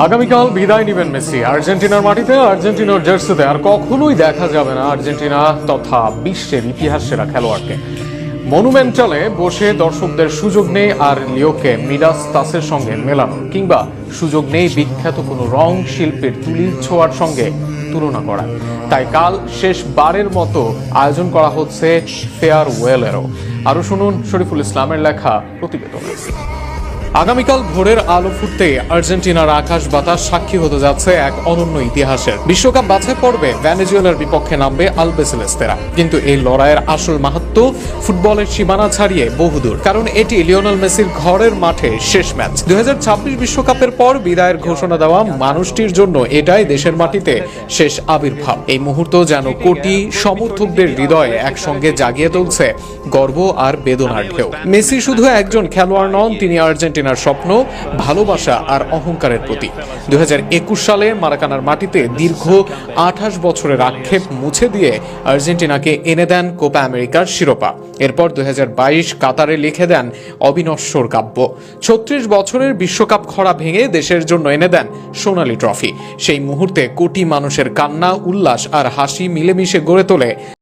আগামীকাল বিদায় নেবেন মেসি। আর্জেন্টিনার মাটিতে আর্জেন্টিনার জার্সিতে আর কখনোই দেখা যাবে না আর্জেন্টিনা তথা বিশ্বের ইতিহাস সেরা খেলোয়াড়কে। মনুমেন্টালে বসে দর্শকদের সুযোগ নেই আর লিওকে মিডাস তাসের সঙ্গে মেলানোর, কিংবা সুযোগ নেই বিখ্যাত কোনো রং শিল্পীর তুলির ছোঁয়ার সঙ্গে তুলনা করা। তাই কাল শেষবারের মতো আয়োজন করা হচ্ছে ফেয়ারওয়েলেরও। আরো শুনুন শরীফুল ইসলামের লেখা প্রতিবেদন। আগামীকাল ভোরের আলো ফুটতে আর্জেন্টিনার আকাশ বাতাস সাক্ষী হতে যাচ্ছে এক অনন্য ইতিহাসের। বিশ্বকাপ বাছাই পর্বে ভেনেজুয়েলার বিপক্ষে নামবে আলবিসেলেস্তেরা। কিন্তু এই লড়াইয়ের আসল মাহাত্ম্য ফুটবলের সীমানা ছাড়িয়ে বহুদূর, কারণ এটি লিওনেল মেসির ঘরের মাঠে শেষ ম্যাচ। 2026 বিশ্বকাপের পর বিদায়ের ঘোষণা দেওয়া মানুষটির জন্য এটাই দেশের মাটিতে শেষ আবির্ভাব। এই মুহূর্ত যেন কোটি সমর্থকদের হৃদয়ে একসঙ্গে জাগিয়ে তুলছে গর্ব আর বেদনার ঢেউ। মেসি শুধু একজন খেলোয়াড় নন, তিনি আর্জেন্টিনার স্বপ্ন, ভালোবাসা আর অহংকারের প্রতীক। 2021 সালে মারাকানার মাটিতে দীর্ঘ 28 বছরের আক্ষেপ মুছে দিয়ে আর্জেন্টিনাকে এনে দেন কোপা আমেরিকার শিরোপা। এরপর 2022 কাতারে লিখে দেন অবিনশ্বর কাব্য। 36 বছরের বিশ্বকাপ খরা ভেঙে দেশের জন্য এনে দেন সোনালী ট্রফি। সেই মুহূর্তে কোটি মানুষের কান্না, উল্লাস আর হাসি মিলেমিশে গড়ে তোলে